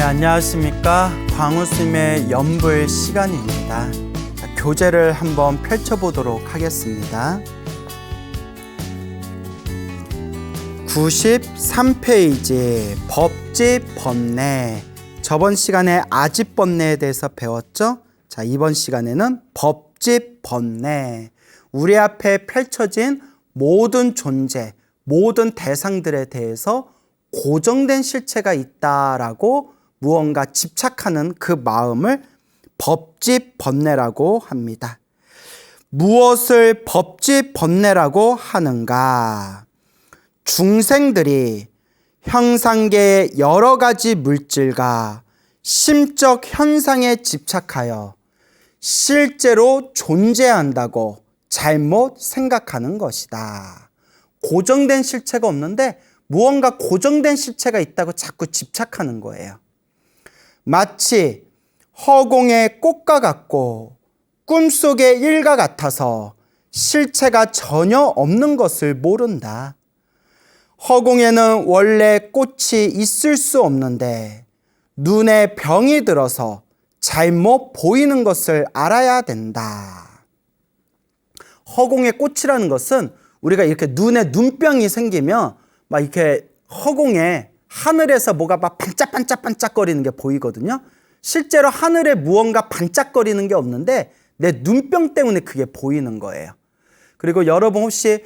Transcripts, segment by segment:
안녕하십니까. 광우스님의 연불 시간입니다. 교재를 한번 펼쳐보도록 하겠습니다. 93페이지 법집 번뇌. 저번 시간에 아집 번뇌에 대해서 배웠죠? 자, 이번 시간에는 법집 번뇌. 우리 앞에 펼쳐진 모든 존재, 모든 대상들에 대해서 고정된 실체가 있다라고 무언가 집착하는 그 마음을 법집 번뇌라고 합니다. 무엇을 법집 번뇌라고 하는가? 중생들이 형상계의 여러 가지 물질과 심적 현상에 집착하여 실제로 존재한다고 잘못 생각하는 것이다. 고정된 실체가 없는데 무언가 고정된 실체가 있다고 자꾸 집착하는 거예요. 마치 허공의 꽃과 같고 꿈속의 일과 같아서 실체가 전혀 없는 것을 모른다. 허공에는 원래 꽃이 있을 수 없는데 눈에 병이 들어서 잘못 보이는 것을 알아야 된다. 허공의 꽃이라는 것은 우리가 이렇게 눈에 눈병이 생기면 막 이렇게 허공에 하늘에서 뭐가 막 반짝반짝반짝거리는 게 보이거든요. 실제로 하늘에 무언가 반짝거리는 게 없는데 내 눈병 때문에 그게 보이는 거예요. 그리고 여러분 혹시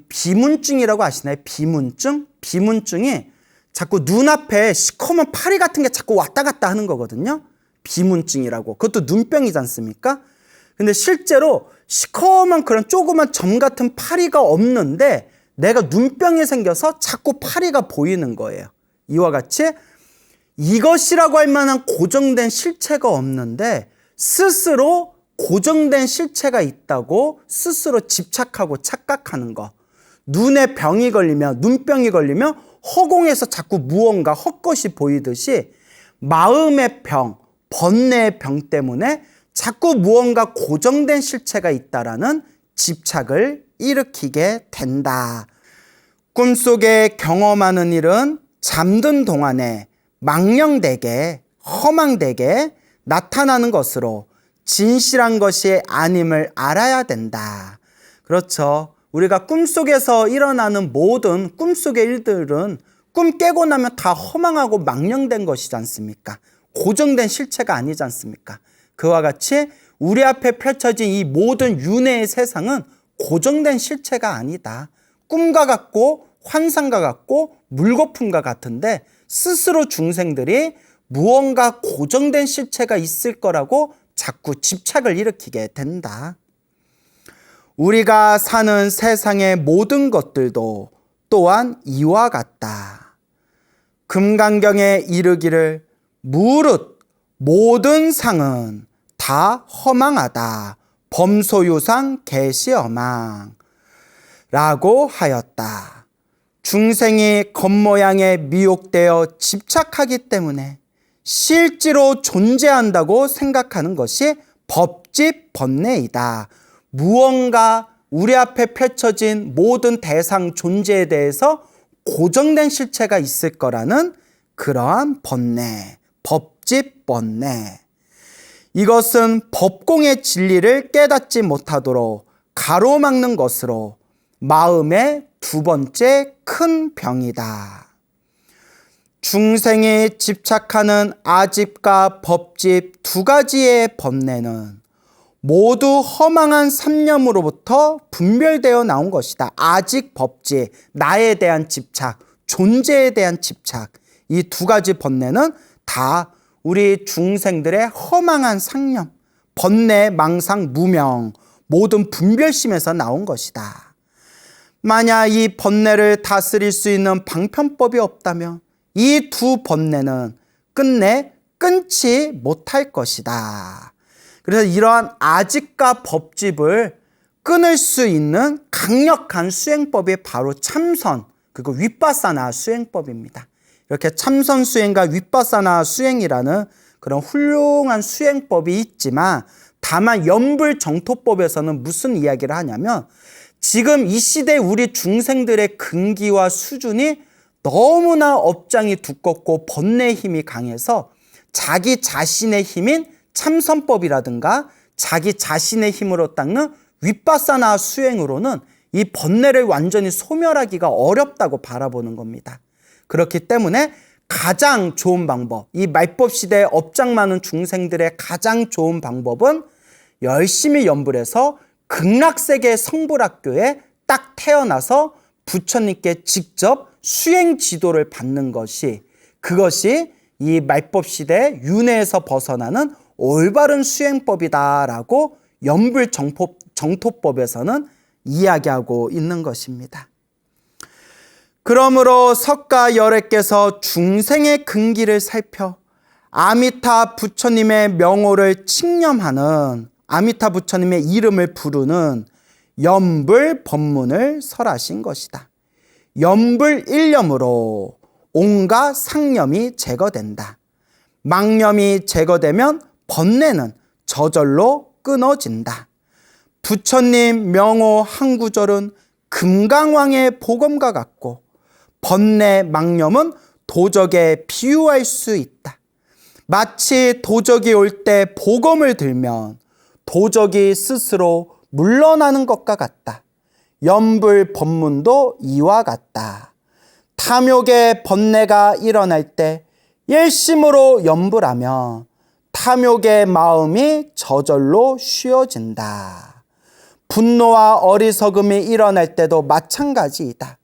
비문증이라고 아시나요? 비문증? 비문증이 자꾸 눈앞에 시커먼 파리 같은 게 자꾸 왔다 갔다 하는 거거든요. 비문증이라고. 그것도 눈병이지 않습니까? 근데 실제로 시커먼 그런 조그만 점 같은 파리가 없는데 내가 눈병이 생겨서 자꾸 파리가 보이는 거예요. 이와 같이 이것이라고 할 만한 고정된 실체가 없는데 스스로 고정된 실체가 있다고 스스로 집착하고 착각하는 거. 눈에 병이 걸리면, 눈병이 걸리면 허공에서 자꾸 무언가 헛것이 보이듯이 마음의 병, 번뇌의 병 때문에 자꾸 무언가 고정된 실체가 있다라는 집착을 일으키게 된다. 꿈속에 경험하는 일은 잠든 동안에 망령되게, 허망되게 나타나는 것으로 진실한 것이 아님을 알아야 된다. 그렇죠. 우리가 꿈속에서 일어나는 모든 꿈속의 일들은 꿈 깨고 나면 다 허망하고 망령된 것이지 않습니까? 고정된 실체가 아니지 않습니까? 그와 같이 우리 앞에 펼쳐진 이 모든 윤회의 세상은 고정된 실체가 아니다. 꿈과 같고 환상과 같고 물거품과 같은데 스스로 중생들이 무언가 고정된 실체가 있을 거라고 자꾸 집착을 일으키게 된다. 우리가 사는 세상의 모든 것들도 또한 이와 같다. 금강경에 이르기를 무릇 모든 상은 다 허망하다. 범소유상 개시어망 라고 하였다. 중생이 겉모양에 미혹되어 집착하기 때문에 실제로 존재한다고 생각하는 것이 법집 번뇌이다. 무언가 우리 앞에 펼쳐진 모든 대상 존재에 대해서 고정된 실체가 있을 거라는 그러한 번뇌, 법집 번뇌. 이것은 법공의 진리를 깨닫지 못하도록 가로막는 것으로 마음의 두 번째 큰 병이다. 중생이 집착하는 아집과 법집 두 가지의 번뇌는 모두 허망한 삼념으로부터 분별되어 나온 것이다. 아집, 법집, 나에 대한 집착, 존재에 대한 집착, 이 두 가지 번뇌는 다 우리 중생들의 허망한 상념, 번뇌, 망상, 무명, 모든 분별심에서 나온 것이다. 만약 이 번뇌를 다스릴 수 있는 방편법이 없다면 이 두 번뇌는 끝내 끊지 못할 것이다. 그래서 이러한 아집과 법집을 끊을 수 있는 강력한 수행법이 바로 참선, 그리고 윗바사나 수행법입니다. 이렇게 참선 수행과 윗바사나 수행이라는 그런 훌륭한 수행법이 있지만 다만 연불정토법에서는 무슨 이야기를 하냐면 지금 이 시대 우리 중생들의 근기와 수준이 너무나 업장이 두껍고 번뇌의 힘이 강해서 자기 자신의 힘인 참선법이라든가 자기 자신의 힘으로 닦는 윗바사나 수행으로는 이 번뇌를 완전히 소멸하기가 어렵다고 바라보는 겁니다. 그렇기 때문에 가장 좋은 방법, 이 말법 시대에 업장 많은 중생들의 가장 좋은 방법은 열심히 연불 해서 극락세계 성불학교에 딱 태어나서 부처님께 직접 수행 지도를 받는 것이, 그것이 이 말법 시대의 윤회에서 벗어나는 올바른 수행법이다라고 연불 정토법에서는 이야기하고 있는 것입니다. 그러므로 석가열애께서 중생의 근기를 살펴 아미타 부처님의 명호를 칭념하는, 아미타 부처님의 이름을 부르는 연불 법문을 설하신 것이다. 연불 일념으로 온갖 상념이 제거된다. 망념이 제거되면 번뇌는 저절로 끊어진다. 부처님 명호 한 구절은 금강왕의 복음과 같고 번뇌 망념은 도적에 비유할 수 있다. 마치 도적이 올 때 복음을 들면 도적이 스스로 물러나는 것과 같다. 연불 법문도 이와 같다. 탐욕의 번뇌가 일어날 때 일심으로 연불하면 탐욕의 마음이 저절로 쉬어진다. 분노와 어리석음이 일어날 때도 마찬가지이다.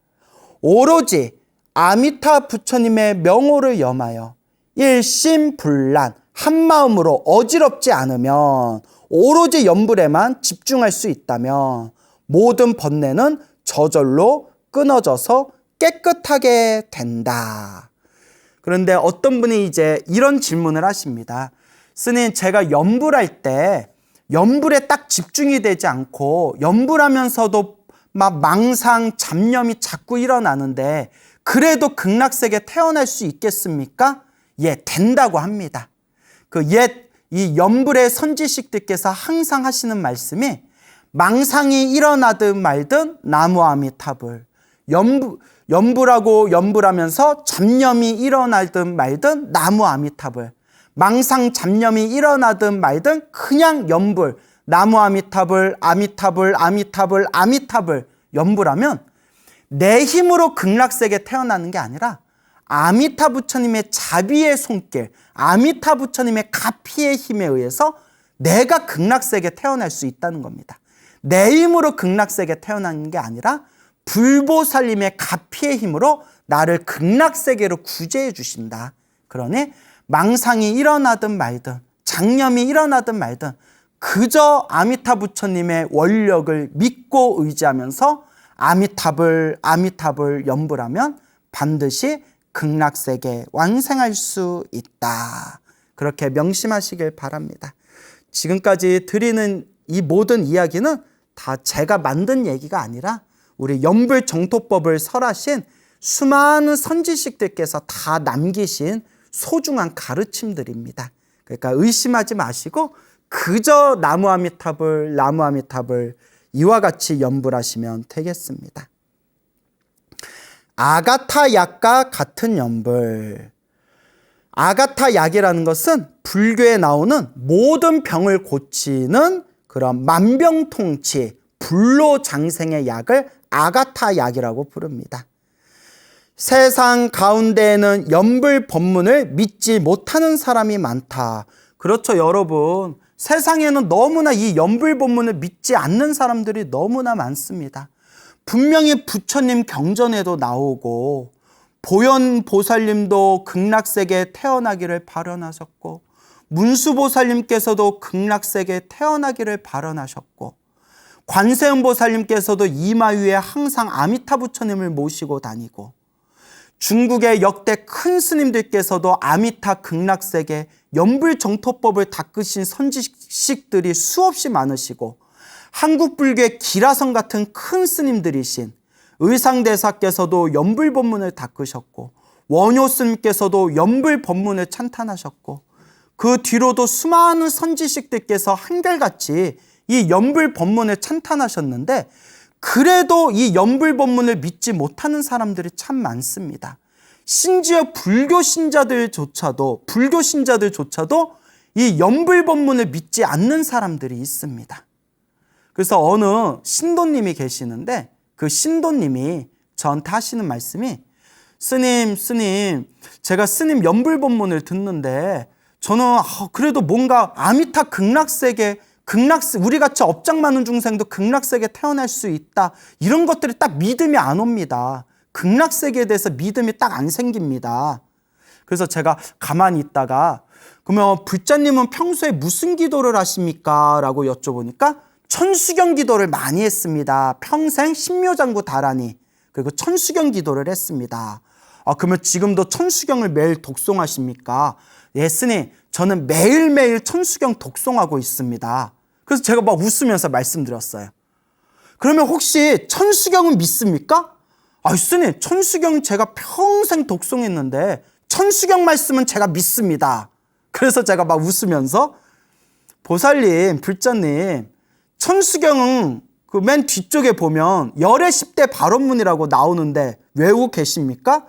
오로지 아미타 부처님의 명호를 염하여 일심불란 한마음으로 어지럽지 않으면, 오로지 연불에만 집중할 수 있다면 모든 번뇌는 저절로 끊어져서 깨끗하게 된다. 그런데 어떤 분이 이제 이런 질문을 하십니다. 스님, 제가 연불할 때 연불에 딱 집중이 되지 않고 연불하면서도 막 망상, 잡념이 자꾸 일어나는데 그래도 극락세계에 태어날 수 있겠습니까? 예, 된다고 합니다. 이 연불의 선지식들께서 항상 하시는 말씀이 망상이 일어나든 말든 나무 아미타불, 연불하고 연불하면서 잡념이 일어나든 말든 나무 아미타불, 망상 잡념이 일어나든 말든 그냥 연불, 나무 아미타불, 아미타불, 아미타불, 아미타불 연불하면 내 힘으로 극락세계에 태어나는 게 아니라 아미타 부처님의 자비의 손길, 아미타 부처님의 가피의 힘에 의해서 내가 극락세계에 태어날 수 있다는 겁니다. 내 힘으로 극락세계에 태어나는 게 아니라 불보살님의 가피의 힘으로 나를 극락세계로 구제해 주신다. 그러니 망상이 일어나든 말든 장념이 일어나든 말든 그저 아미타 부처님의 원력을 믿고 의지하면서 아미타불 연불하면 반드시 극락세계 완생할 수 있다. 그렇게 명심하시길 바랍니다. 지금까지 드리는 이 모든 이야기는 다 제가 만든 얘기가 아니라 우리 연불 정토법을 설하신 수많은 선지식들께서 다 남기신 소중한 가르침들입니다. 그러니까 의심하지 마시고 그저 나무 아미타불 이와 같이 연불하시면 되겠습니다. 아가타 약과 같은 연불. 아가타 약이라는 것은 불교에 나오는 모든 병을 고치는 그런 만병통치, 불로장생의 약을 아가타 약이라고 부릅니다. 세상 가운데에는 연불 법문을 믿지 못하는 사람이 많다. 그렇죠, 여러분. 세상에는 너무나 이 연불 법문을 믿지 않는 사람들이 너무나 많습니다. 분명히 부처님 경전에도 나오고 보현보살님도 극락세계에 태어나기를 발언하셨고 문수보살님께서도 극락세계에 태어나기를 발언하셨고 관세음보살님께서도 이마 위에 항상 아미타 부처님을 모시고 다니고 중국의 역대 큰 스님들께서도 아미타 극락세계 연불 정토법을 닦으신 선지식들이 수없이 많으시고 한국 불교의 기라성 같은 큰 스님들이신 의상대사께서도 연불 법문을 닦으셨고 원효 스님께서도 연불 법문을 찬탄하셨고 그 뒤로도 수많은 선지식들께서 한결같이 이 연불 법문을 찬탄하셨는데 그래도 이 연불 법문을 믿지 못하는 사람들이 참 많습니다. 심지어 불교 신자들조차도 이 연불법문을 믿지 않는 사람들이 있습니다. 그래서 어느 신도님이 계시는데 그 신도님이 저한테 하시는 말씀이 스님, 제가 스님 연불법문을 듣는데 저는 그래도 뭔가 아미타 극락세계, 우리같이 업장 많은 중생도 극락세계에 태어날 수 있다. 이런 것들이 딱 믿음이 안 옵니다. 극락세계에 대해서 믿음이 딱 안 생깁니다. 그래서 제가 가만히 있다가 그러면 불자님은 평소에 무슨 기도를 하십니까? 라고 여쭤보니까 천수경 기도를 많이 했습니다. 평생 신묘장구 다라니 그리고 천수경 기도를 했습니다. 그러면 지금도 천수경을 매일 독송하십니까? 예, 스님, 저는 매일매일 천수경 독송하고 있습니다. 그래서 제가 막 웃으면서 말씀드렸어요. 그러면 혹시 천수경은 믿습니까? 스님, 천수경 제가 평생 독송했는데 천수경 말씀은 제가 믿습니다. 그래서 제가 막 웃으면서 보살님, 불자님, 천수경은 그 맨 뒤쪽에 보면 열의 10대 발언문이라고 나오는데 외우고 계십니까?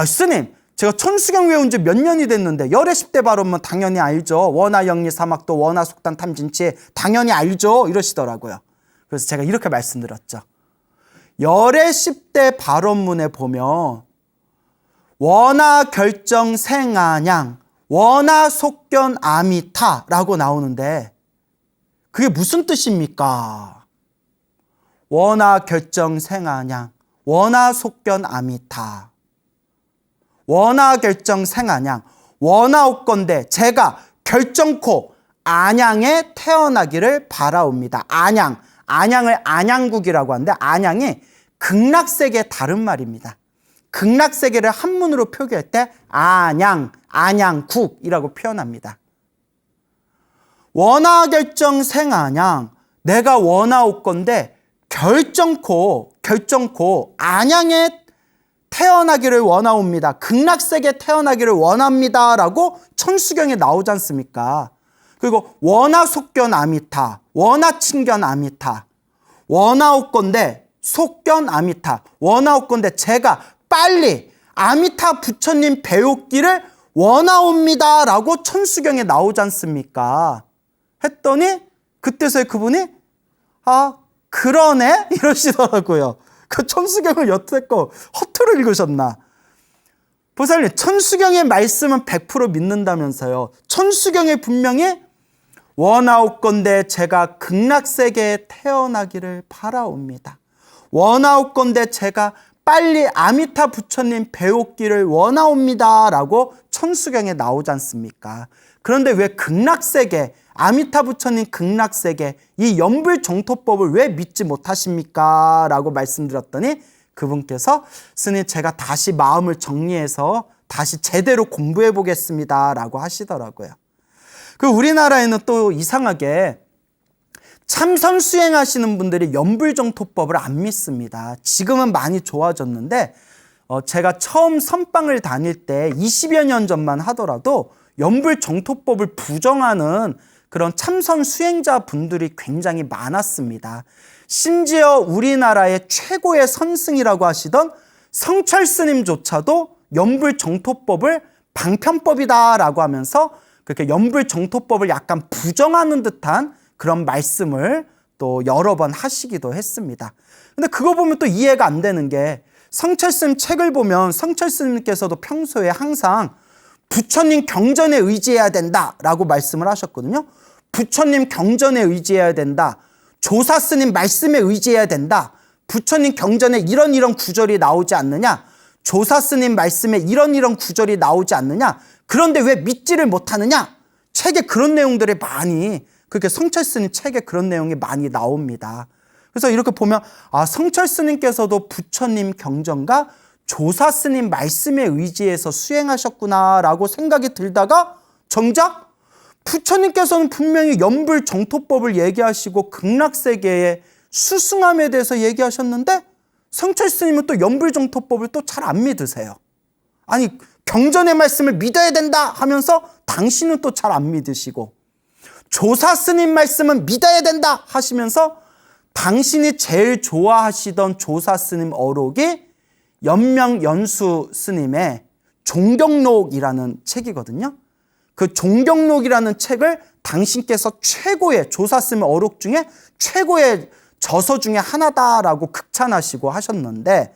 스님, 제가 천수경 외운 지 몇 년이 됐는데 열의 10대 발언문 당연히 알죠. 원하 영리 사막도 원하 속단 탐진치 당연히 알죠. 이러시더라고요. 그래서 제가 이렇게 말씀드렸죠. 열의 10대 발언문에 보면 원하 결정 생안양 원하 속견 아미타라고 나오는데 그게 무슨 뜻입니까? 원하 결정 생안양 원하 속견 아미타 원하 결정 생안양 원하옵건대 제가 결정코 안양에 태어나기를 바라옵니다. 안양을 안양국이라고 하는데 안양이 극락세계의 다른 말입니다. 극락세계를 한문으로 표기할 때 안양국이라고 표현합니다. 원하결정 생안양 내가 원하옵건대 결정코 안양에 태어나기를 원하옵니다. 극락세계에 태어나기를 원합니다. 라고 천수경에 나오지 않습니까? 그리고 원하속견 아미타, 원하친견 아미타, 원하옵건대 속견 아미타, 원하옵건대 제가 빨리 아미타 부처님 배우기를 원하옵니다. 라고 천수경에 나오지 않습니까? 했더니 그때서야 그분이 그러네? 이러시더라고요. 그 천수경을 여태껏 허투루 읽으셨나? 보살님, 천수경의 말씀은 100% 믿는다면서요. 천수경에 분명히 원하옵건대 제가 극락세계에 태어나기를 바라옵니다. 원하옵건대 제가 빨리 아미타 부처님 배우기를 원하옵니다. 라고 천수경에 나오지 않습니까? 그런데 왜 극락세계, 아미타 부처님 극락세계, 이 연불정토법을 왜 믿지 못하십니까? 라고 말씀드렸더니 그분께서 스님 제가 다시 마음을 정리해서 다시 제대로 공부해 보겠습니다. 라고 하시더라고요. 그 우리나라에는 또 이상하게 참선 수행하시는 분들이 연불정토법을 안 믿습니다. 지금은 많이 좋아졌는데 제가 처음 선방을 다닐 때 20여 년 전만 하더라도 연불정토법을 부정하는 그런 참선 수행자 분들이 굉장히 많았습니다. 심지어 우리나라의 최고의 선승이라고 하시던 성철 스님조차도 연불정토법을 방편법이다라고 하면서 그렇게 연불정토법을 약간 부정하는 듯한 그런 말씀을 또 여러 번 하시기도 했습니다. 근데 그거 보면 또 이해가 안 되는 게 성철 스님 책을 보면 성철 스님께서도 평소에 항상 부처님 경전에 의지해야 된다라고 말씀을 하셨거든요. 부처님 경전에 의지해야 된다. 조사 스님 말씀에 의지해야 된다. 부처님 경전에 이런 구절이 나오지 않느냐. 조사 스님 말씀에 이런 구절이 나오지 않느냐. 그런데 왜 믿지를 못하느냐. 책에 그런 내용들이 많이 그렇게 성철 스님 책에 그런 내용이 많이 나옵니다. 그래서 이렇게 보면 성철 스님께서도 부처님 경전과 조사 스님 말씀에 의지해서 수행하셨구나라고 생각이 들다가 정작 부처님께서는 분명히 연불정토법을 얘기하시고 극락세계의 수승함에 대해서 얘기하셨는데 성철 스님은 또 연불정토법을 또 잘 안 믿으세요. 아니 경전의 말씀을 믿어야 된다 하면서 당신은 또 잘 안 믿으시고 조사 스님 말씀은 믿어야 된다 하시면서 당신이 제일 좋아하시던 조사 스님 어록이 연명연수 스님의 종경록이라는 책이거든요. 그 종경록이라는 책을 당신께서 최고의 조사 쓰면 어록 중에 최고의 저서 중에 하나다라고 극찬하시고 하셨는데,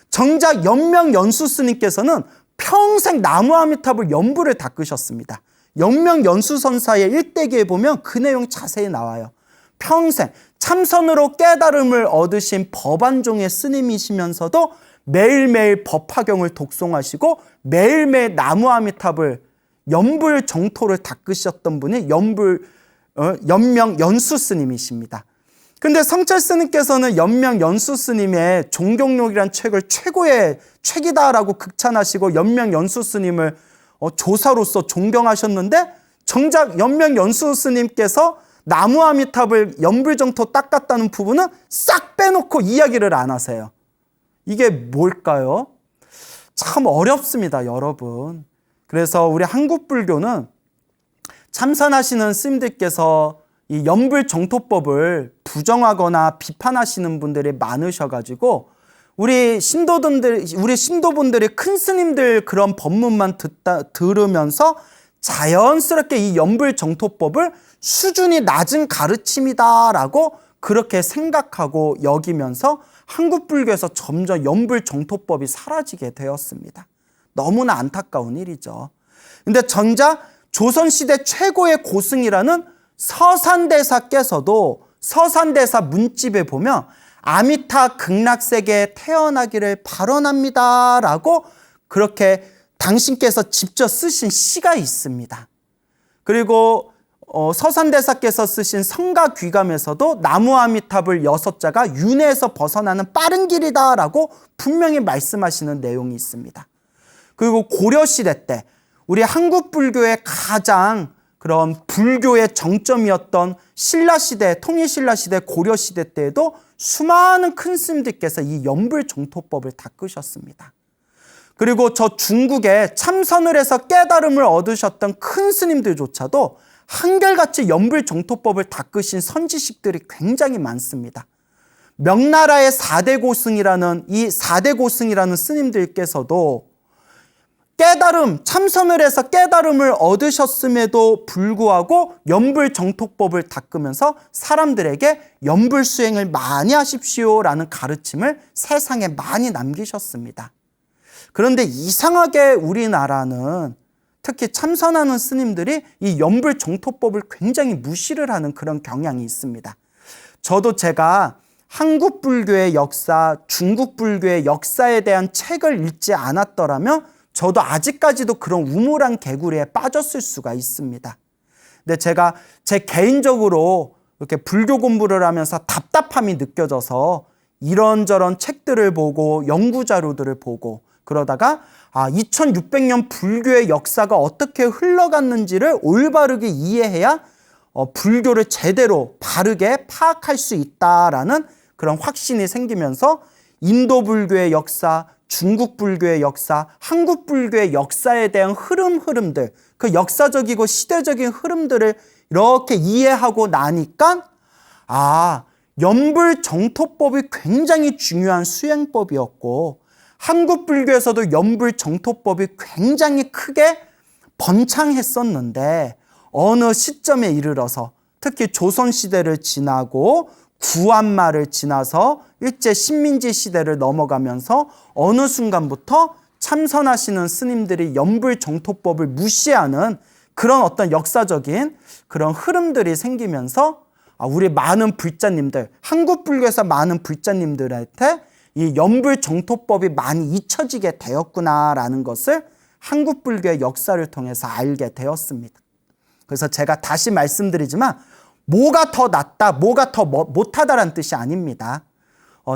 정작 연명연수 스님께서는 평생 나무아미타불 연불을 닦으셨습니다. 연명연수선사의 일대기에 보면 그 내용 자세히 나와요. 평생 참선으로 깨달음을 얻으신 법안종의 스님이시면서도 매일매일 법화경을 독송하시고 매일매일 나무아미타불 연불 정토를 닦으셨던 분이 연명연수 스님이십니다. 근데 성철 스님께서는 연명연수 스님의 종경록이란 책을 최고의 책이다라고 극찬하시고 연명연수 스님을 조사로서 존경하셨는데, 정작 연명연수 스님께서 나무아미탑을 연불정토 닦았다는 부분은 싹 빼놓고 이야기를 안 하세요. 이게 뭘까요? 참 어렵습니다, 여러분. 그래서 우리 한국불교는 참선하시는 스님들께서 이 연불정토법을 부정하거나 비판하시는 분들이 많으셔가지고 우리 신도분들이 큰 스님들 그런 법문만 들으면서 자연스럽게 이 연불정토법을 수준이 낮은 가르침이다라고 그렇게 생각하고 여기면서 한국불교에서 점점 연불정토법이 사라지게 되었습니다. 너무나 안타까운 일이죠. 근데 정작 조선시대 최고의 고승이라는 서산대사께서도 서산대사 문집에 보면 아미타 극락세계에 태어나기를 발언합니다라고 그렇게 당신께서 직접 쓰신 시가 있습니다. 그리고 서산대사께서 쓰신 성가귀감에서도 나무아미타불 6자가 윤회에서 벗어나는 빠른 길이다라고 분명히 말씀하시는 내용이 있습니다. 그리고 고려시대 때 우리 한국불교의 가장 그런 불교의 정점이었던 신라시대, 통일신라시대, 고려시대 때에도 수많은 큰 스님들께서 이 연불정토법을 닦으셨습니다. 그리고 저 중국에 참선을 해서 깨달음을 얻으셨던 큰 스님들조차도 한결같이 연불정토법을 닦으신 선지식들이 굉장히 많습니다. 명나라의 4대 고승이라는 스님들께서도 참선을 해서 깨달음을 얻으셨음에도 불구하고 연불정토법을 닦으면서 사람들에게 연불수행을 많이 하십시오라는 가르침을 세상에 많이 남기셨습니다. 그런데 이상하게 우리나라는 특히 참선하는 스님들이 이 연불정토법을 굉장히 무시를 하는 그런 경향이 있습니다. 저도 제가 한국불교의 역사, 중국불교의 역사에 대한 책을 읽지 않았더라면 저도 아직까지도 그런 우물한 개구리에 빠졌을 수가 있습니다. 근데 제가 제 개인적으로 이렇게 불교 공부를 하면서 답답함이 느껴져서 이런저런 책들을 보고 연구자료들을 보고 그러다가 2600년 불교의 역사가 어떻게 흘러갔는지를 올바르게 이해해야 불교를 제대로 바르게 파악할 수 있다라는 그런 확신이 생기면서 인도 불교의 역사, 중국 불교의 역사, 한국 불교의 역사에 대한 흐름들, 그 역사적이고 시대적인 흐름들을 이렇게 이해하고 나니까 연불정토법이 굉장히 중요한 수행법이었고 한국 불교에서도 연불정토법이 굉장히 크게 번창했었는데 어느 시점에 이르러서 특히 조선시대를 지나고 구한말을 지나서 일제 식민지 시대를 넘어가면서 어느 순간부터 참선하시는 스님들이 연불정토법을 무시하는 그런 어떤 역사적인 그런 흐름들이 생기면서 우리 많은 불자님들, 한국 불교에서 많은 불자님들한테 이 연불정토법이 많이 잊혀지게 되었구나라는 것을 한국 불교의 역사를 통해서 알게 되었습니다. 그래서 제가 다시 말씀드리지만 뭐가 더 낫다, 뭐가 더 못하다라는 뜻이 아닙니다.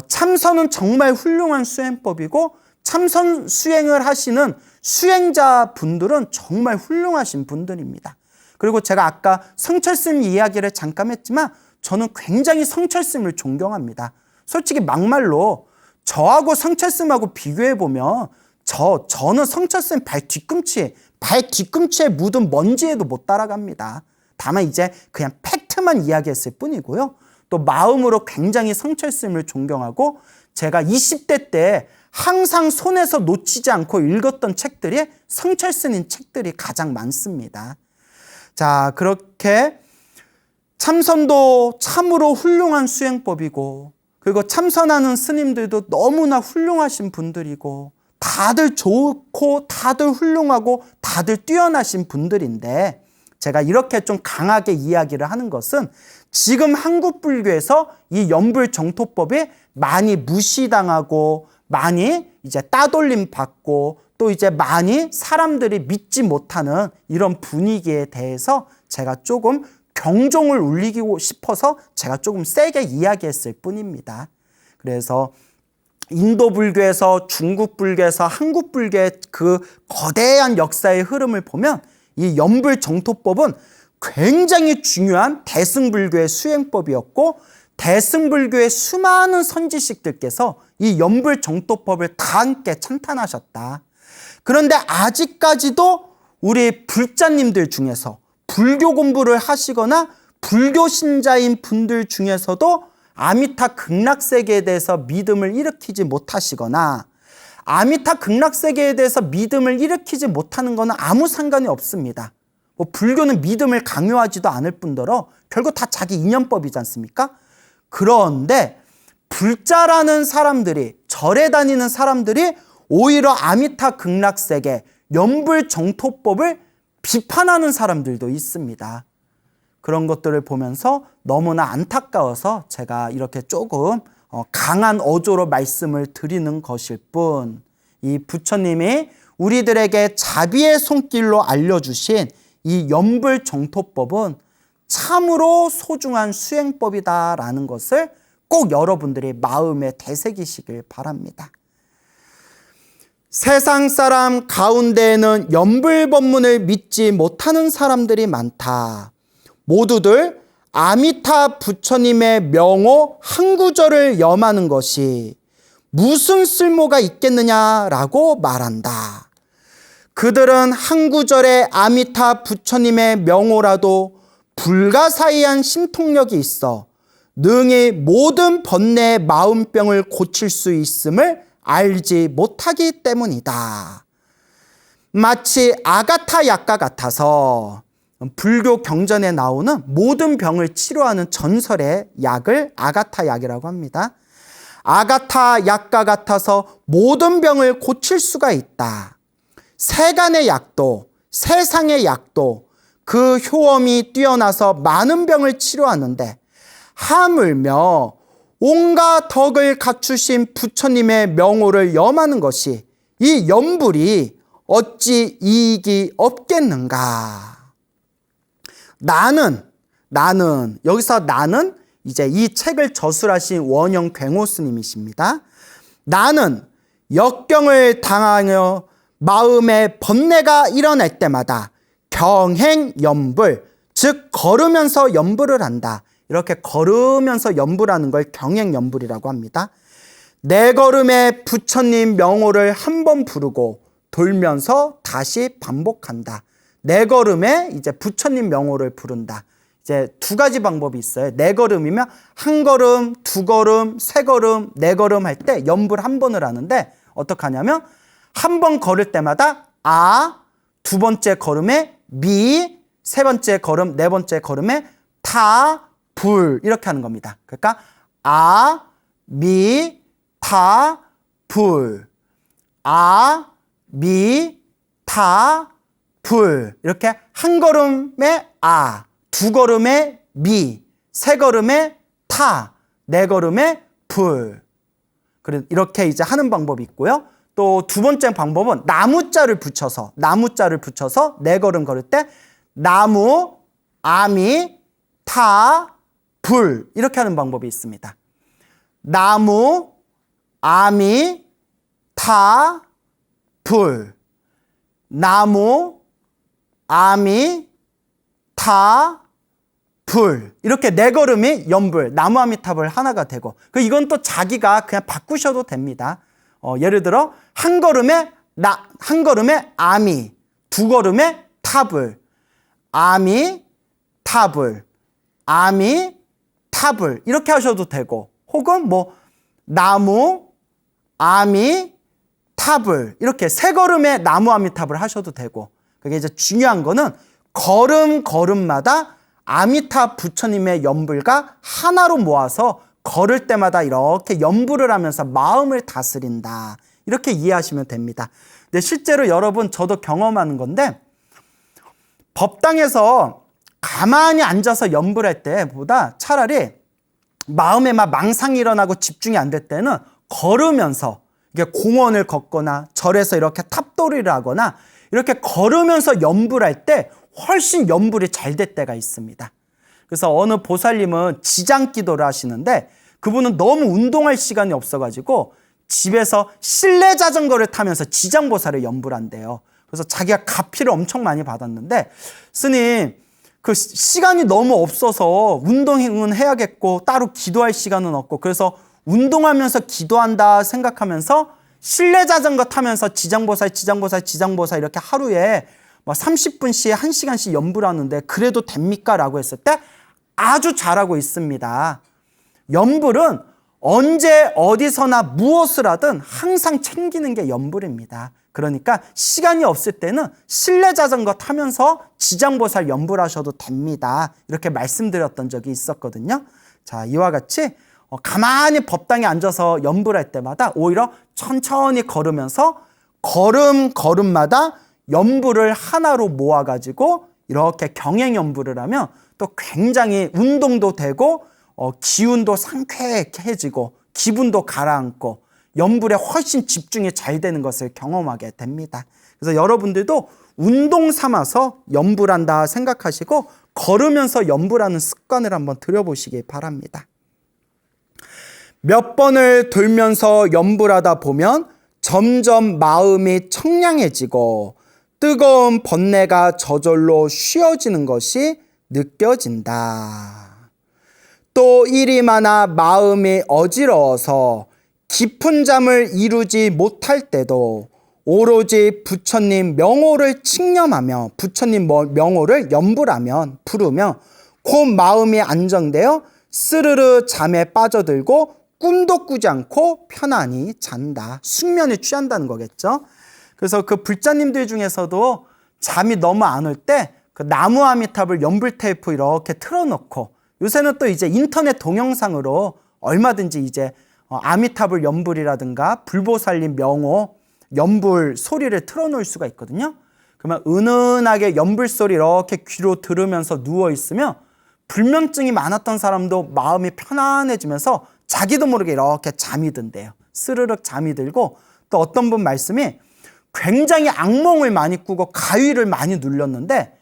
참선은 정말 훌륭한 수행법이고 참선 수행을 하시는 수행자 분들은 정말 훌륭하신 분들입니다. 그리고 제가 아까 성철스님 이야기를 잠깐 했지만 저는 굉장히 성철스님을 존경합니다. 솔직히 막말로 저하고 성철스님하고 비교해보면 저는 성철스님 발 뒤꿈치에 묻은 먼지에도 못 따라갑니다. 다만 이제 그냥 팩트만 이야기했을 뿐이고요. 또 마음으로 굉장히 성철스님을 존경하고 제가 20대 때 항상 손에서 놓치지 않고 읽었던 책들이 성철 스님 책들이 가장 많습니다. 자, 그렇게 참선도 참으로 훌륭한 수행법이고, 그리고 참선하는 스님들도 너무나 훌륭하신 분들이고, 다들 좋고 다들 훌륭하고 다들 뛰어나신 분들인데, 제가 이렇게 좀 강하게 이야기를 하는 것은 지금 한국 불교에서 이 연불정토법이 많이 무시당하고 많이 이제 따돌림 받고 또 이제 많이 사람들이 믿지 못하는 이런 분위기에 대해서 제가 조금 경종을 울리고 싶어서 제가 조금 세게 이야기했을 뿐입니다. 그래서 인도 불교에서 중국 불교에서 한국 불교의 그 거대한 역사의 흐름을 보면 이 연불정토법은 굉장히 중요한 대승불교의 수행법이었고, 대승불교의 수많은 선지식들께서 이 연불정토법을 다 함께 찬탄하셨다. 그런데 아직까지도 우리 불자님들 중에서 불교 공부를 하시거나 불교 신자인 분들 중에서도 아미타 극락세계에 대해서 믿음을 일으키지 못하시거나, 아미타 극락세계에 대해서 믿음을 일으키지 못하는 것은 아무 상관이 없습니다. 뭐 불교는 믿음을 강요하지도 않을 뿐더러 결국 다 자기 인연법이지 않습니까? 그런데 불자라는 사람들이, 절에 다니는 사람들이 오히려 아미타 극락세계, 연불정토법을 비판하는 사람들도 있습니다. 그런 것들을 보면서 너무나 안타까워서 제가 이렇게 조금 강한 어조로 말씀을 드리는 것일 뿐, 이 부처님이 우리들에게 자비의 손길로 알려주신 이 연불정토법은 참으로 소중한 수행법이다라는 것을 꼭 여러분들이 마음에 되새기시길 바랍니다. 세상 사람 가운데에는 연불법문을 믿지 못하는 사람들이 많다. 모두들 아미타 부처님의 명호 한 구절을 염하는 것이 무슨 쓸모가 있겠느냐라고 말한다. 그들은 한 구절의 아미타 부처님의 명호라도 불가사의한 신통력이 있어 능히 모든 번뇌의 마음병을 고칠 수 있음을 알지 못하기 때문이다. 마치 아가타 약과 같아서 불교 경전에 나오는 모든 병을 치료하는 전설의 약을 아가타 약이라고 합니다. 아가타 약과 같아서 모든 병을 고칠 수가 있다. 세간의 약도, 세상의 약도 그 효험이 뛰어나서 많은 병을 치료하는데, 하물며 온갖 덕을 갖추신 부처님의 명호를 염하는 것이 이 연불이 어찌 이익이 없겠는가. 나는 여기서 나는 이제 이 책을 저술하신 원영 굉호 스님이십니다. 나는 역경을 당하여 마음에 번뇌가 일어날 때마다 경행연불, 즉 걸으면서 연불을 한다. 이렇게 걸으면서 연불하는 걸 경행연불이라고 합니다. 내 걸음에 부처님 명호를 한 번 부르고 돌면서 다시 반복한다. 네 걸음에 이제 부처님 명호를 부른다. 이제 두 가지 방법이 있어요. 네 걸음이면 한 걸음, 두 걸음, 세 걸음, 네 걸음 할 때 연불 한 번을 하는데, 어떻게 하냐면 한 번 걸을 때마다 아, 두 번째 걸음에 미, 세 번째 걸음, 네 번째 걸음에 타, 불 이렇게 하는 겁니다. 그러니까 아, 미, 타, 불, 아, 미, 타, 불 이렇게 한 걸음에 아, 두 걸음에 미, 세 걸음에 타, 네 걸음에 불. 이렇게 이제 하는 방법이 있고요. 또 두 번째 방법은 나무자를 붙여서 네 걸음 걸을 때 나무, 아미, 타, 불 이렇게 하는 방법이 있습니다. 나무, 아미, 타, 불. 나무, 아미, 타, 불. 이렇게 네 걸음이 연불, 나무, 아미, 타, 불 하나가 되고, 이건 또 자기가 그냥 바꾸셔도 됩니다. 예를 들어 한 걸음에 아미, 두 걸음에 타불, 아미, 타불, 아미, 타불 이렇게 하셔도 되고, 혹은 뭐 나무, 아미, 탑을 이렇게 세 걸음에 나무 아미탑을 하셔도 되고, 그게 이제 중요한 거는 걸음마다 아미타 부처님의 연불과 하나로 모아서 걸을 때마다 이렇게 연불을 하면서 마음을 다스린다, 이렇게 이해하시면 됩니다. 근데 실제로 여러분, 저도 경험하는 건데, 법당에서 가만히 앉아서 연불할 때보다 차라리 마음에 막 망상이 일어나고 집중이 안 될 때는 걸으면서, 이게 공원을 걷거나 절에서 이렇게 탑도리를 하거나 이렇게 걸으면서 연불할 때 훨씬 연불이 잘 될 때가 있습니다. 그래서 어느 보살님은 지장 기도를 하시는데, 그분은 너무 운동할 시간이 없어가지고 집에서 실내 자전거를 타면서 지장보살을 연불한대요. 그래서 자기가 가피를 엄청 많이 받았는데, 스님, 그 시간이 너무 없어서 운동은 해야겠고 따로 기도할 시간은 없고, 그래서 운동하면서 기도한다 생각하면서 실내 자전거 타면서 지장보살 이렇게 하루에 막 30분씩 1시간씩 연불하는데 그래도 됩니까? 라고 했을 때 아주 잘하고 있습니다. 연불은 언제 어디서나 무엇을 하든 항상 챙기는 게 연불입니다. 그러니까 시간이 없을 때는 실내 자전거 타면서 지장보살 연불하셔도 됩니다. 이렇게 말씀드렸던 적이 있었거든요. 자, 이와 같이 가만히 법당에 앉아서 연불할 때마다 오히려 천천히 걸으면서 걸음마다 연불을 하나로 모아가지고 이렇게 경행 연불을 하면 또 굉장히 운동도 되고 기운도 상쾌해지고 기분도 가라앉고 연불에 훨씬 집중이 잘 되는 것을 경험하게 됩니다. 그래서 여러분들도 운동 삼아서 연불한다 생각하시고 걸으면서 연불하는 습관을 한번 들여보시기 바랍니다. 몇 번을 돌면서 연불하다 보면 점점 마음이 청량해지고 뜨거운 번뇌가 저절로 쉬어지는 것이 느껴진다. 또 일이 많아 마음이 어지러워서 깊은 잠을 이루지 못할 때도 오로지 부처님 명호를 칭념하며 부처님 명호를 연불하면 부르며 곧 마음이 안정되어 스르르 잠에 빠져들고 꿈도 꾸지 않고 편안히 잔다. 숙면에 취한다는 거겠죠. 그래서 그 불자님들 중에서도 잠이 너무 안 올 때 그 나무 아미탑을 연불 테이프 이렇게 틀어놓고, 요새는 또 이제 인터넷 동영상으로 얼마든지 이제 아미탑을 연불이라든가 불보살님 명호 연불 소리를 틀어놓을 수가 있거든요. 그러면 은은하게 연불 소리 이렇게 귀로 들으면서 누워있으면 불면증이 많았던 사람도 마음이 편안해지면서 자기도 모르게 이렇게 잠이 든대요. 스르륵 잠이 들고, 또 어떤 분 말씀이 굉장히 악몽을 많이 꾸고 가위를 많이 눌렸는데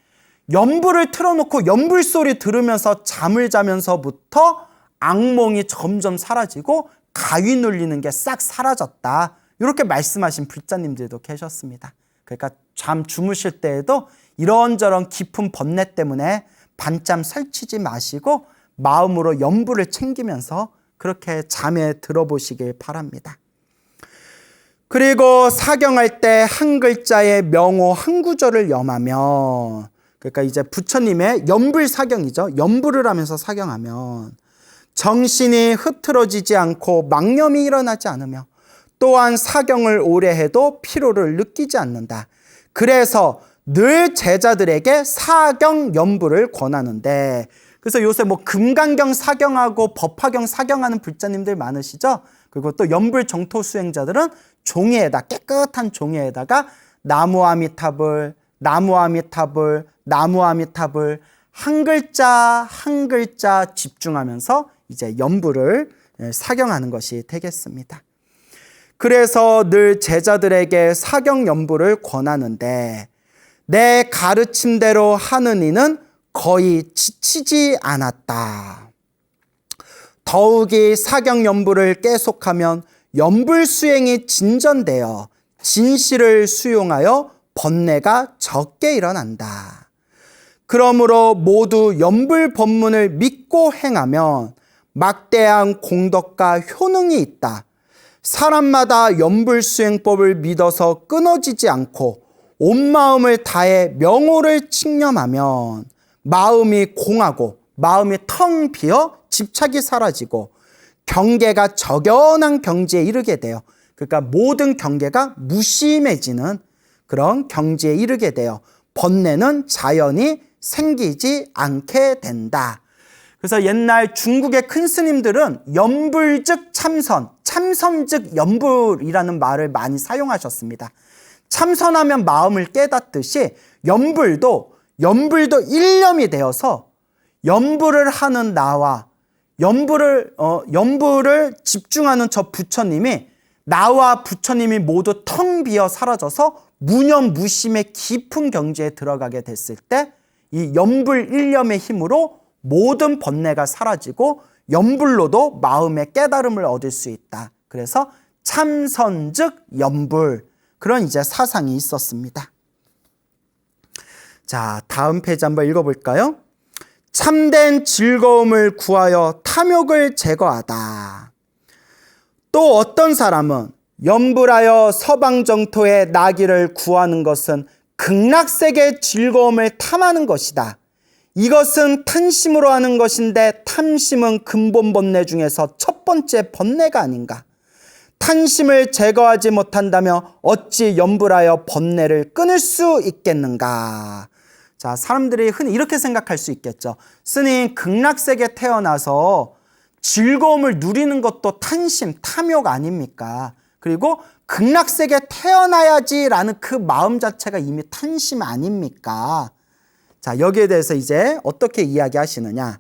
연불을 틀어놓고 연불 소리 들으면서 잠을 자면서부터 악몽이 점점 사라지고 가위 눌리는 게 싹 사라졌다. 이렇게 말씀하신 불자님들도 계셨습니다. 그러니까 잠 주무실 때에도 이런저런 깊은 번뇌 때문에 밤잠 설치지 마시고 마음으로 연불을 챙기면서 그렇게 잠에 들어보시길 바랍니다. 그리고 사경할 때 한 글자의 명호 한 구절을 염하면, 그러니까 이제 부처님의 연불 사경이죠. 연불을 하면서 사경하면 정신이 흐트러지지 않고 망념이 일어나지 않으며 또한 사경을 오래 해도 피로를 느끼지 않는다. 그래서 늘 제자들에게 사경 연불을 권하는데, 그래서 요새 뭐 금강경 사경하고 법화경 사경하는 불자님들 많으시죠? 그리고 또 연불 정토 수행자들은 종이에다, 깨끗한 종이에다가 나무 아미탑을 한 글자 한 글자 집중하면서 이제 연불을 사경하는 것이 되겠습니다. 그래서 늘 제자들에게 사경 연불을 권하는데, 내 가르침대로 하는 이는 거의 지치지 않았다. 더욱이 사경 연불을 계속하면 연불 수행이 진전되어 진실을 수용하여 번뇌가 적게 일어난다. 그러므로 모두 연불 법문을 믿고 행하면 막대한 공덕과 효능이 있다. 사람마다 연불 수행법을 믿어서 끊어지지 않고 온 마음을 다해 명호를 칭념하면 마음이 공하고 마음이 텅 비어 집착이 사라지고 경계가 적연한 경지에 이르게 되어 그러니까 모든 경계가 무심해지는 그런 경지에 이르게 돼요. 번뇌는 자연히 생기지 않게 된다. 그래서 옛날 중국의 큰 스님들은 염불 즉 참선, 참선 즉 염불이라는 말을 많이 사용하셨습니다. 참선하면 마음을 깨닫듯이 염불도 일념이 되어서 염불을 하는 나와 염불을 집중하는 저 부처님이 나와 부처님이 모두 텅 비어 사라져서 무념무심의 깊은 경지에 들어가게 됐을 때 이 염불 일념의 힘으로 모든 번뇌가 사라지고 염불로도 마음의 깨달음을 얻을 수 있다. 그래서 참선 즉 염불, 그런 이제 사상이 있었습니다. 자, 다음 페이지 한번 읽어볼까요? 참된 즐거움을 구하여 탐욕을 제거하다. 또 어떤 사람은 염불하여 서방정토의 나기를 구하는 것은 극락세계의 즐거움을 탐하는 것이다. 이것은 탐심으로 하는 것인데 탐심은 근본 번뇌 중에서 첫 번째 번뇌가 아닌가. 탐심을 제거하지 못한다면 어찌 염불하여 번뇌를 끊을 수 있겠는가. 자, 사람들이 흔히 이렇게 생각할 수 있겠죠. 스님, 극락세계 태어나서 즐거움을 누리는 것도 탐심, 탐욕 아닙니까? 그리고 극락세계 태어나야지라는 그 마음 자체가 이미 탐심 아닙니까? 자, 여기에 대해서 이제 어떻게 이야기하시느냐.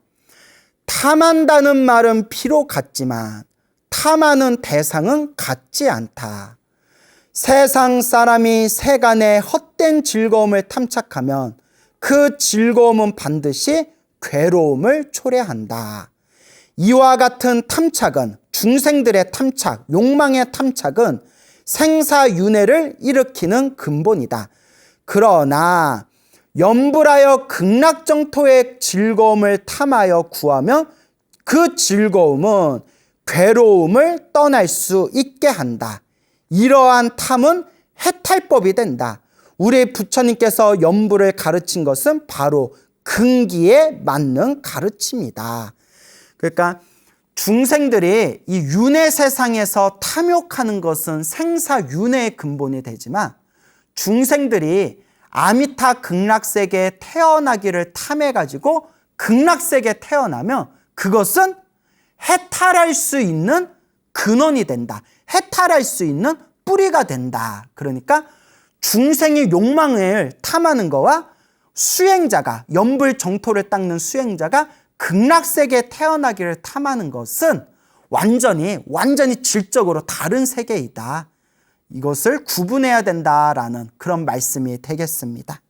탐한다는 말은 피로 같지만 탐하는 대상은 같지 않다. 세상 사람이 세간의 헛된 즐거움을 탐착하면 그 즐거움은 반드시 괴로움을 초래한다. 이와 같은 탐착은, 중생들의 탐착, 욕망의 탐착은 생사윤회를 일으키는 근본이다. 그러나 염불하여 극락정토의 즐거움을 탐하여 구하면 그 즐거움은 괴로움을 떠날 수 있게 한다. 이러한 탐은 해탈법이 된다. 우리 부처님께서 염불을 가르친 것은 바로 근기에 맞는 가르침이다. 그러니까 중생들이 이 윤회 세상에서 탐욕하는 것은 생사윤회의 근본이 되지만 중생들이 아미타 극락세계에 태어나기를 탐해가지고 극락세계에 태어나면 그것은 해탈할 수 있는 근원이 된다. 해탈할 수 있는 뿌리가 된다. 그러니까 중생이 욕망을 탐하는 거와 수행자가, 염불 정토를 닦는 수행자가 극락세계에 태어나기를 탐하는 것은 완전히 질적으로 다른 세계이다. 이것을 구분해야 된다라는 그런 말씀이 되겠습니다.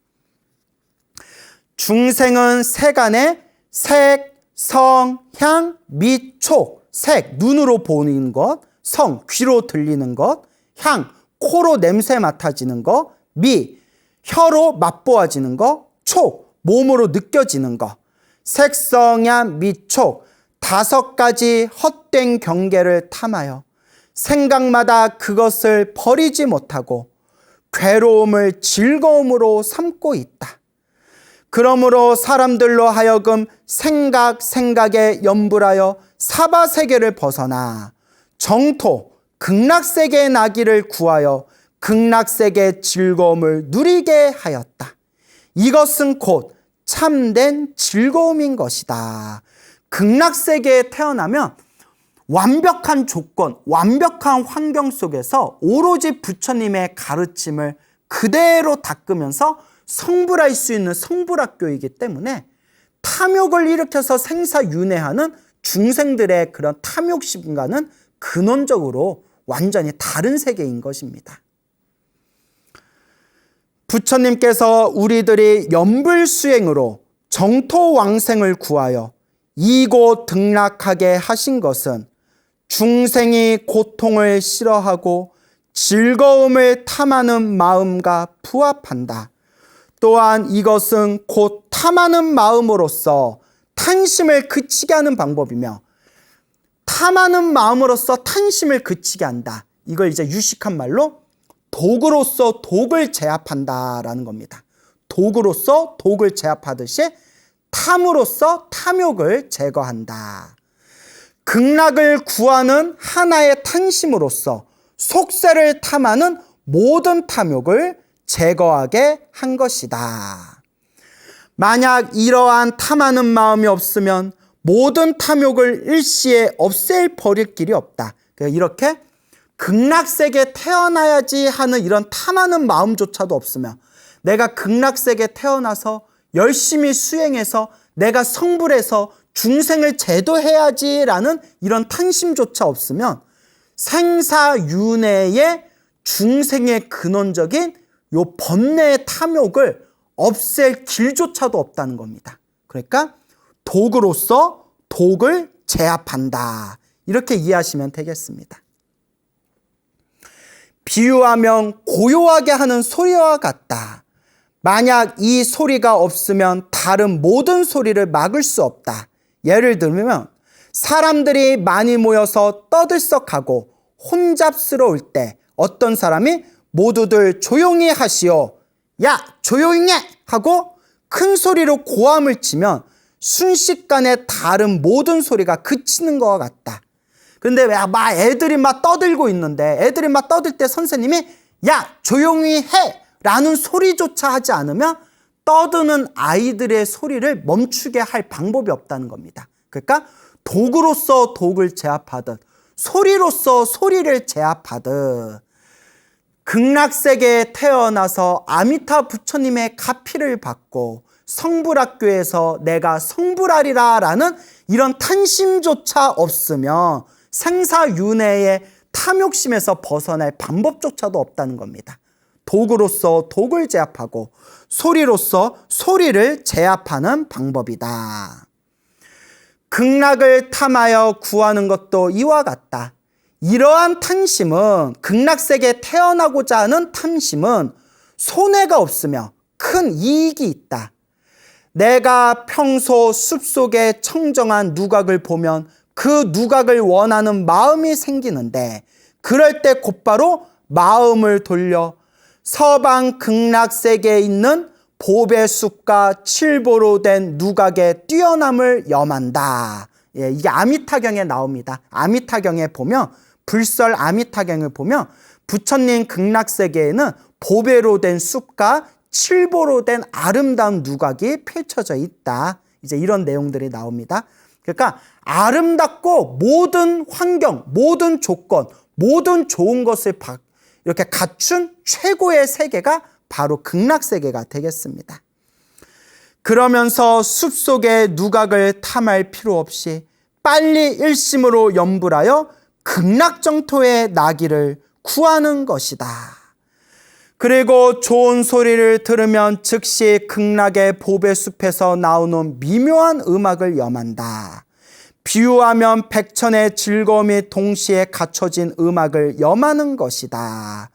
중생은 세간의 색, 성, 향, 미, 촉. 색, 눈으로 보는 것. 성, 귀로 들리는 것. 향, 코로 냄새 맡아지는 것. 미, 혀로 맛보아지는 것. 촉, 몸으로 느껴지는 것. 색성향, 미촉, 5가지 헛된 경계를 탐하여 생각마다 그것을 버리지 못하고 괴로움을 즐거움으로 삼고 있다. 그러므로 사람들로 하여금 생각에 염불하여 사바세계를 벗어나 정토, 극락세계의 나기를 구하여 극락세계의 즐거움을 누리게 하였다. 이것은 곧 참된 즐거움인 것이다. 극락세계에 태어나면 완벽한 조건, 완벽한 환경 속에서 오로지 부처님의 가르침을 그대로 닦으면서 성불할 수 있는 성불학교이기 때문에 탐욕을 일으켜서 생사윤회하는 중생들의 그런 탐욕심과는 근원적으로 완전히 다른 세계인 것입니다. 부처님께서 우리들이 염불수행으로 정토왕생을 구하여 이곳 등락하게 하신 것은 중생이 고통을 싫어하고 즐거움을 탐하는 마음과 부합한다. 또한 이것은 곧 탐하는 마음으로서 탐심을 그치게 하는 방법이며 탐하는 마음으로서 탐심을 그치게 한다. 이걸 이제 유식한 말로 독으로서 독을 제압한다라는 겁니다. 독으로서 독을 제압하듯이 탐으로서 탐욕을 제거한다. 극락을 구하는 하나의 탐심으로서 속세를 탐하는 모든 탐욕을 제거하게 한 것이다. 만약 이러한 탐하는 마음이 없으면 모든 탐욕을 일시에 없애버릴 길이 없다. 이렇게 극락세계에 태어나야지 하는 이런 탐하는 마음조차도 없으면, 내가 극락세계에 태어나서 열심히 수행해서 내가 성불해서 중생을 제도해야지라는 이런 탐심조차 없으면 생사윤회의 중생의 근원적인 요 번뇌의 탐욕을 없앨 길조차도 없다는 겁니다. 그러니까 독으로서 독을 제압한다, 이렇게 이해하시면 되겠습니다. 비유하면 고요하게 하는 소리와 같다. 만약 이 소리가 없으면 다른 모든 소리를 막을 수 없다. 예를 들면 사람들이 많이 모여서 떠들썩하고 혼잡스러울 때 어떤 사람이 모두들 조용히 하시오, 야 조용히 해 하고 큰 소리로 고함을 치면 순식간에 다른 모든 소리가 그치는 것과 같다. 근데 왜 애들이 막 떠들고 있는데, 애들이 막 떠들 때 선생님이 야 조용히 해 라는 소리조차 하지 않으면 떠드는 아이들의 소리를 멈추게 할 방법이 없다는 겁니다. 그러니까 독으로서 독을 제압하듯 소리로서 소리를 제압하듯 극락세계에 태어나서 아미타 부처님의 가피를 받고 성불학교에서 내가 성불하리라 라는 이런 탄심조차 없으면 생사윤회의 탐욕심에서 벗어날 방법조차도 없다는 겁니다. 독으로서 독을 제압하고 소리로서 소리를 제압하는 방법이다. 극락을 탐하여 구하는 것도 이와 같다. 이러한 탐심은, 극락세계에 태어나고자 하는 탐심은 손해가 없으며 큰 이익이 있다. 내가 평소 숲속에 청정한 누각을 보면 그 누각을 원하는 마음이 생기는데, 그럴 때 곧바로 마음을 돌려 서방 극락세계에 있는 보배 숲과 칠보로 된 누각의 뛰어남을 염한다. 이게 아미타경에 나옵니다. 아미타경에 보면, 불설 아미타경을 보면 부처님 극락세계에는 보배로 된 숲과 칠보로 된 아름다운 누각이 펼쳐져 있다. 이제 이런 내용들이 나옵니다. 그러니까 아름답고 모든 환경, 모든 조건, 모든 좋은 것을 이렇게 갖춘 최고의 세계가 바로 극락세계가 되겠습니다. 그러면서 숲속의 누각을 탐할 필요 없이 빨리 일심으로 염불하여 극락정토에 나기를 구하는 것이다. 그리고 좋은 소리를 들으면 즉시 극락의 보배숲에서 나오는 미묘한 음악을 염한다. 비유하면 백천의 즐거움이 동시에 갖춰진 음악을 염하는 것이다.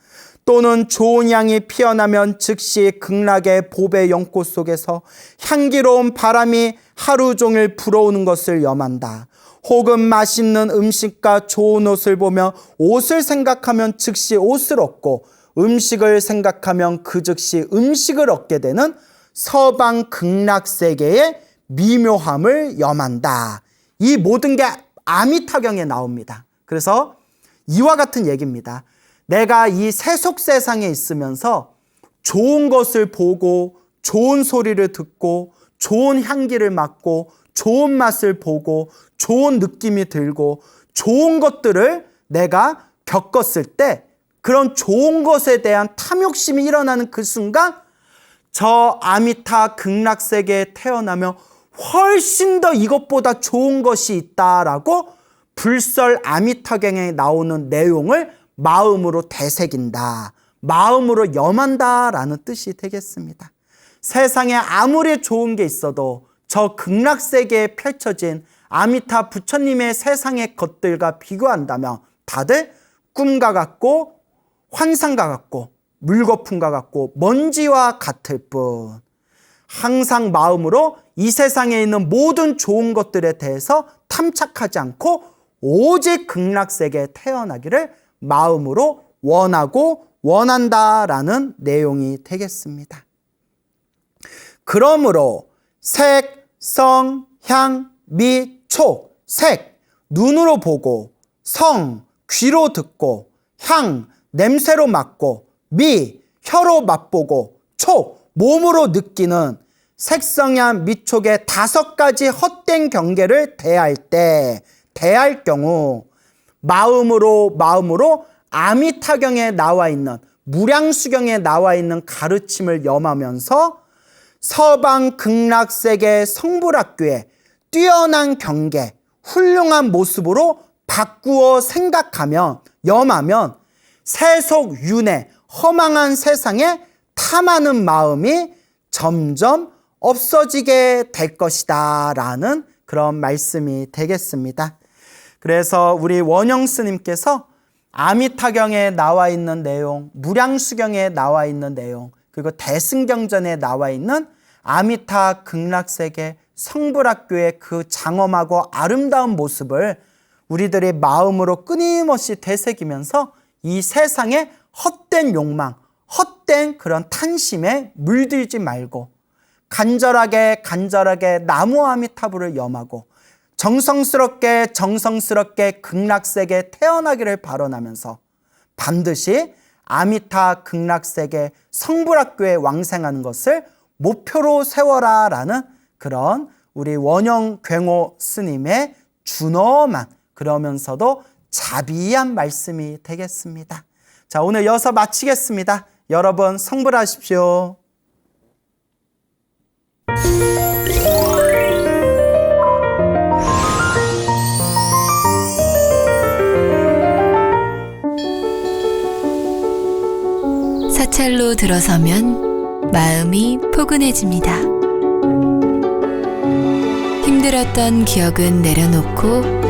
또는 좋은 향이 피어나면 즉시 극락의 보배 연꽃 속에서 향기로운 바람이 하루 종일 불어오는 것을 염한다. 혹은 맛있는 음식과 좋은 옷을 보며 옷을 생각하면 즉시 옷을 얻고 음식을 생각하면 그 즉시 음식을 얻게 되는 서방 극락세계의 미묘함을 염한다. 이 모든 게 아미타경에 나옵니다. 그래서 이와 같은 얘기입니다. 내가 이 세속 세상에 있으면서 좋은 것을 보고 좋은 소리를 듣고 좋은 향기를 맡고 좋은 맛을 보고 좋은 느낌이 들고 좋은 것들을 내가 겪었을 때, 그런 좋은 것에 대한 탐욕심이 일어나는 그 순간 저 아미타 극락세계에 태어나면 훨씬 더 이것보다 좋은 것이 있다라고 불설 아미타경에 나오는 내용을 마음으로 되새긴다, 마음으로 염한다라는 뜻이 되겠습니다. 세상에 아무리 좋은 게 있어도 저 극락세계에 펼쳐진 아미타 부처님의 세상의 것들과 비교한다면 다들 꿈과 같고 환상과 같고 물거품과 같고 먼지와 같을 뿐, 항상 마음으로 이 세상에 있는 모든 좋은 것들에 대해서 탐착하지 않고 오직 극락세계에 태어나기를 마음으로 원하고 원한다라는 내용이 되겠습니다. 그러므로 색, 성, 향, 미, 촉, 색, 눈으로 보고, 성, 귀로 듣고, 향, 냄새로 맡고, 미, 혀로 맛보고, 촉, 몸으로 느끼는 색성향 미촉의 5가지 헛된 경계를 대할 경우 마음으로 아미타경에 나와 있는, 무량수경에 나와 있는 가르침을 염하면서 서방 극락세계 성불학교의 뛰어난 경계, 훌륭한 모습으로 바꾸어 생각하면, 염하면 세속 윤회, 허망한 세상에 탐하는 마음이 점점 없어지게 될 것이다 라는 그런 말씀이 되겠습니다. 그래서 우리 원영 스님께서 아미타경에 나와 있는 내용, 무량수경에 나와 있는 내용, 그리고 대승경전에 나와 있는 아미타 극락세계 성불학교의 그 장엄하고 아름다운 모습을 우리들의 마음으로 끊임없이 되새기면서 이 세상의 헛된 욕망, 헛된 그런 탐심에 물들지 말고 간절하게 나무 아미타불을 염하고 정성스럽게 극락세계에 태어나기를 발언하면서 반드시 아미타 극락세계 성불학교에 왕생하는 것을 목표로 세워라 라는 그런 우리 원영 괴모 스님의 준엄한, 그러면서도 자비한 말씀이 되겠습니다. 자, 오늘 여기서 마치겠습니다. 여러분 성불하십시오. 사찰로 들어서면 마음이 포근해집니다. 힘들었던 기억은 내려놓고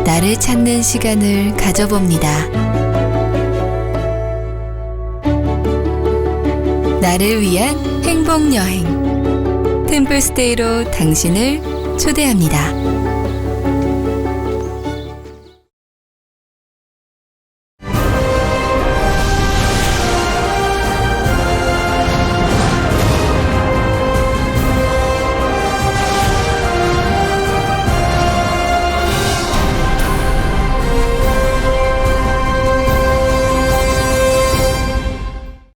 나를 찾는 시간을 가져봅니다. 나를 위한 행복여행 템플스테이로 당신을 초대합니다.